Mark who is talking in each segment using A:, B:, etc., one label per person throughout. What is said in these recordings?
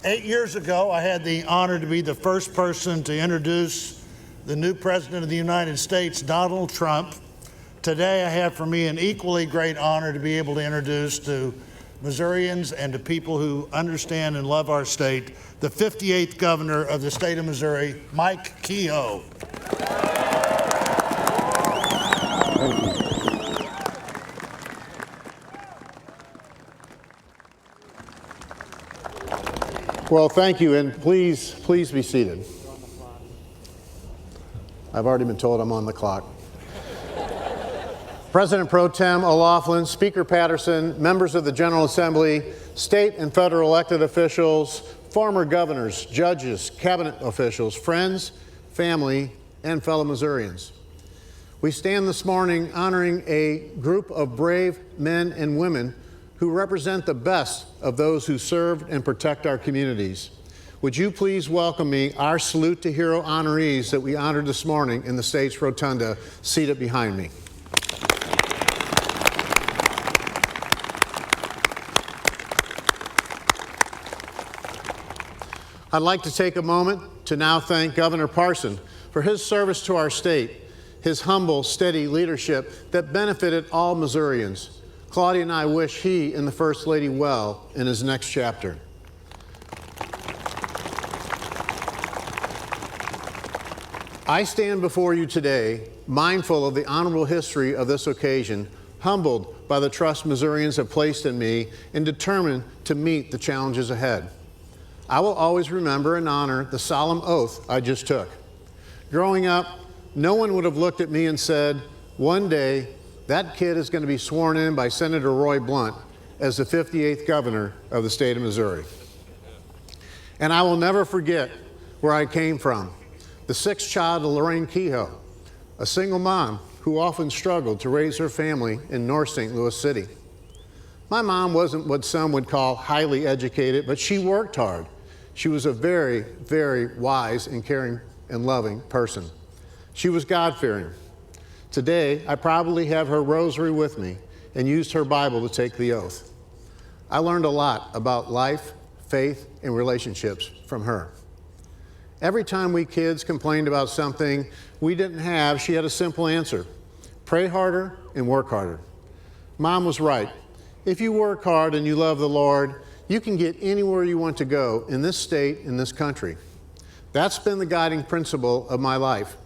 A: 8 years ago, I had the honor to be the first person to introduce the new President of the United States, Donald Trump. Today, I have for me an equally great honor to be able to introduce to Missourians and to people who understand and love our state, the 58th Governor of the state of Missouri, Mike Kehoe.
B: Thank you. Well, thank you, and please be seated. I've already been told I'm on the clock. President Pro Tem O'Loughlin, Speaker Patterson, members of the General Assembly, state and federal elected officials, former governors, judges, cabinet officials, friends, family, and fellow Missourians. We stand this morning honoring a group of brave men and women who represent the best of those who served and protect our communities. Would you please welcome me, our Salute to Hero honorees that we honored this morning in the state's rotunda, seated behind me. I'd like to take a moment to now thank Governor Parson for his service to our state, his humble, steady leadership that benefited all Missourians. Claudia and I wish he and the First Lady well in his next chapter. I stand before you today, mindful of the honorable history of this occasion, humbled by the trust Missourians have placed in me, and determined to meet the challenges ahead. I will always remember and honor the solemn oath I just took. Growing up, no one would have looked at me and said, one day, that kid is going to be sworn in by Senator Roy Blunt as the 58th Governor of the state of Missouri. And I will never forget where I came from, the sixth child of Lorraine Kehoe, a single mom who often struggled to raise her family in North St. Louis City. My mom wasn't what some would call highly educated, but she worked hard. She was a very, very wise and caring and loving person. She was God-fearing. Today, I probably have her rosary with me and used her Bible to take the oath. I learned a lot about life, faith, and relationships from her. Every time we kids complained about something we didn't have, she had a simple answer: pray harder and work harder. Mom was right. If you work hard and you love the Lord, you can get anywhere you want to go in this state, in this country. That's been the guiding principle of my life.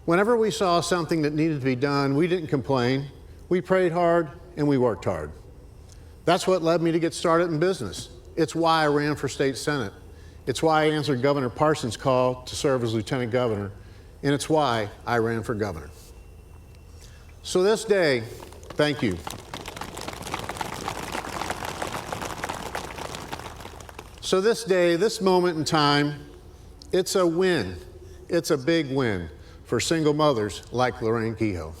B: Whenever we saw something that needed to be done, we didn't complain. We prayed hard and we worked hard. That's what led me to get started in business. It's why I ran for state senate. It's why I answered Governor Parson's call to serve as lieutenant governor. And it's why I ran for governor. So this day, thank you. So this day, this moment in time, it's a win. It's a big win for single mothers like Lorraine Kehoe.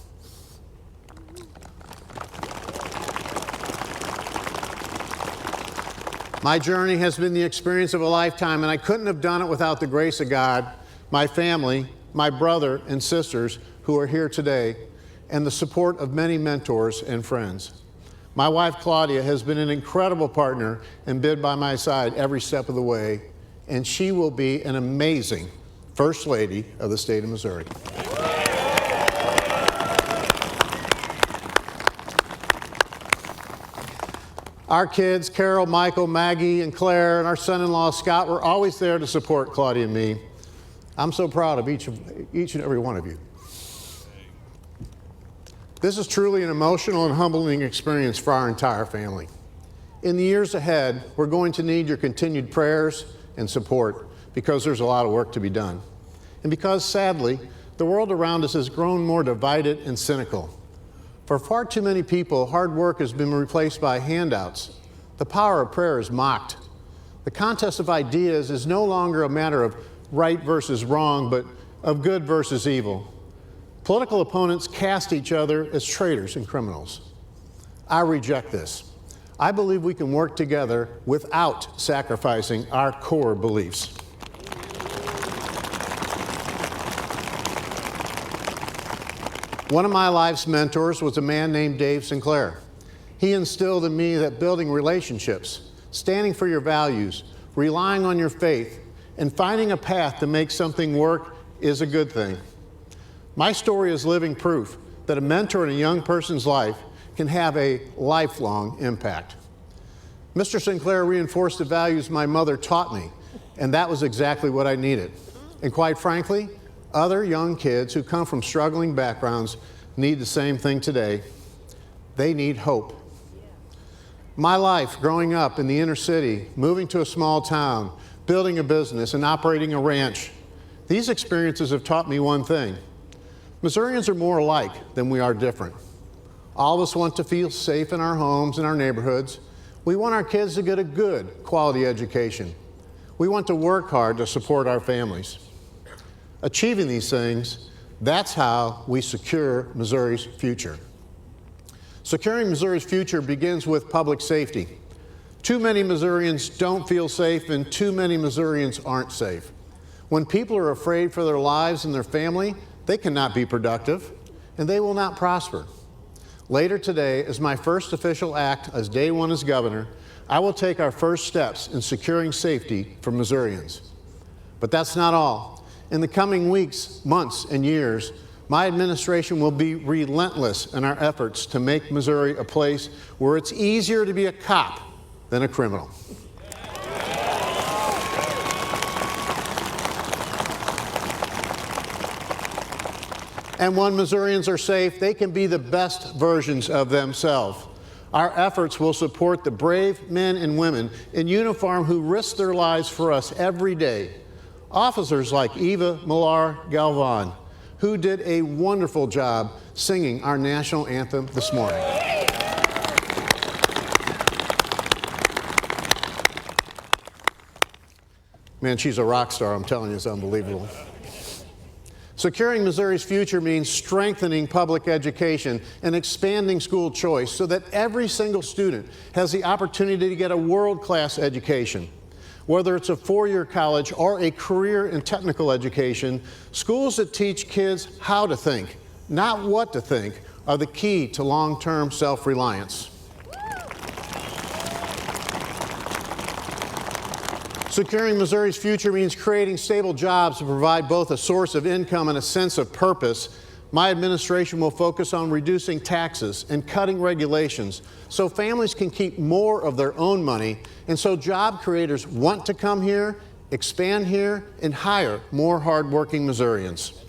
B: My journey has been the experience of a lifetime, and I couldn't have done it without the grace of God, my family, my brother and sisters who are here today, and the support of many mentors and friends. My wife, Claudia, has been an incredible partner and been by my side every step of the way, and she will be an amazing First Lady of the state of Missouri. Our kids, Carol, Michael, Maggie, and Claire, and our son-in-law, Scott, were always there to support Claudia and me. I'm so proud of each and every one of you. This is truly an emotional and humbling experience for our entire family. In the years ahead, we're going to need your continued prayers and support because there's a lot of work to be done. And because, sadly, the world around us has grown more divided and cynical. For far too many people, hard work has been replaced by handouts. The power of prayer is mocked. The contest of ideas is no longer a matter of right versus wrong, but of good versus evil. Political opponents cast each other as traitors and criminals. I reject this. I believe we can work together without sacrificing our core beliefs. One of my life's mentors was a man named Dave Sinclair. He instilled in me that building relationships, standing for your values, relying on your faith, and finding a path to make something work is a good thing. My story is living proof that a mentor in a young person's life can have a lifelong impact. Mr. Sinclair reinforced the values my mother taught me, and that was exactly what I needed. And quite frankly, other young kids who come from struggling backgrounds need the same thing today. They need hope. My life growing up in the inner city, moving to a small town, building a business, and operating a ranch, these experiences have taught me one thing. Missourians are more alike than we are different. All of us want to feel safe in our homes and our neighborhoods. We want our kids to get a good, quality education. We want to work hard to support our families. Achieving these things, that's how we secure Missouri's future. Securing Missouri's future begins with public safety. Too many Missourians don't feel safe, and too many Missourians aren't safe. When people are afraid for their lives and their family, they cannot be productive, and they will not prosper. Later today, as my first official act as day one as governor, I will take our first steps in securing safety for Missourians. But that's not all. In the coming weeks, months, and years, my administration will be relentless in our efforts to make Missouri a place where it's easier to be a cop than a criminal. And when Missourians are safe, they can be the best versions of themselves. Our efforts will support the brave men and women in uniform who risk their lives for us every day. Officers like Eva Millar Galvan, who did a wonderful job singing our national anthem this morning. Man, she's a rock star, I'm telling you, it's unbelievable. Securing Missouri's future means strengthening public education and expanding school choice so that every single student has the opportunity to get a world-class education. Whether it's a four-year college or a career and technical education, schools that teach kids how to think, not what to think, are the key to long-term self-reliance. Securing Missouri's future means creating stable jobs to provide both a source of income and a sense of purpose. My administration will focus on reducing taxes and cutting regulations so families can keep more of their own money and so job creators want to come here, expand here, and hire more hardworking Missourians.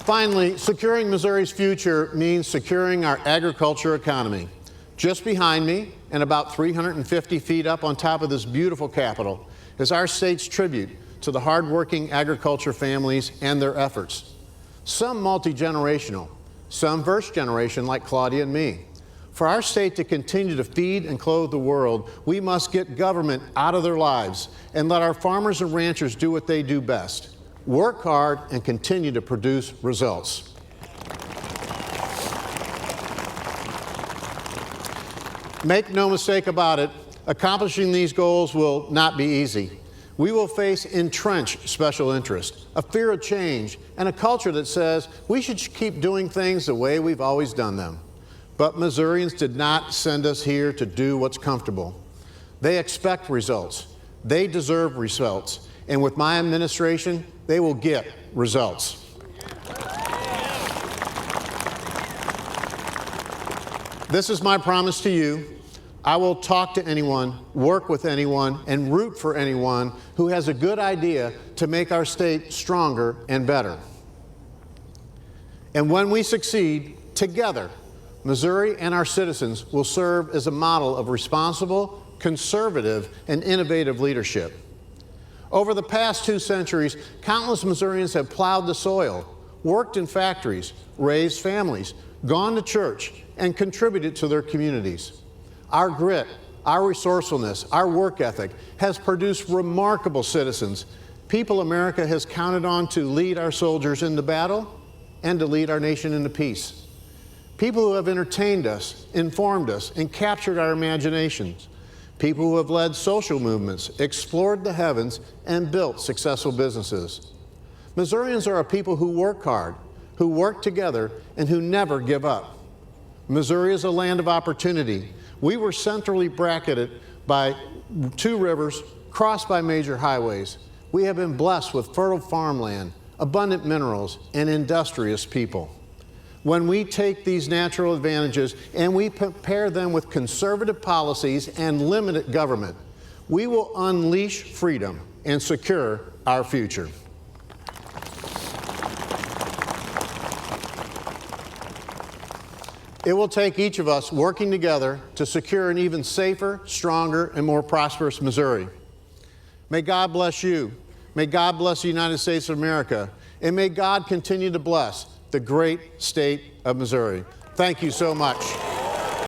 B: Finally, securing Missouri's future means securing our agriculture economy. Just behind me, and about 350 feet up on top of this beautiful Capitol, is our state's tribute to the hardworking agriculture families and their efforts. Some multi-generational, some first generation like Claudia and me. For our state to continue to feed and clothe the world, we must get government out of their lives and let our farmers and ranchers do what they do best: work hard and continue to produce results. Make no mistake about it, accomplishing these goals will not be easy. We will face entrenched special interest, a fear of change, and a culture that says we should keep doing things the way we've always done them. But Missourians did not send us here to do what's comfortable. They expect results. They deserve results. And with my administration, they will get results. This is my promise to you. I will talk to anyone, work with anyone, and root for anyone who has a good idea to make our state stronger and better. And when we succeed, together, Missouri and our citizens will serve as a model of responsible, conservative, and innovative leadership. Over the past 2 centuries, countless Missourians have plowed the soil, worked in factories, raised families, gone to church, and contributed to their communities. Our grit, our resourcefulness, our work ethic has produced remarkable citizens, people America has counted on to lead our soldiers into battle and to lead our nation into peace. People who have entertained us, informed us, and captured our imaginations. People who have led social movements, explored the heavens, and built successful businesses. Missourians are a people who work hard, who work together, and who never give up. Missouri is a land of opportunity We were centrally bracketed by 2 rivers, crossed by major highways. We have been blessed with fertile farmland, abundant minerals, and industrious people. When we take these natural advantages and we pair them with conservative policies and limited government, we will unleash freedom and secure our future. It will take each of us working together to secure an even safer, stronger, and more prosperous Missouri. May God bless you. May God bless the United States of America. And may God continue to bless the great state of Missouri. Thank you so much.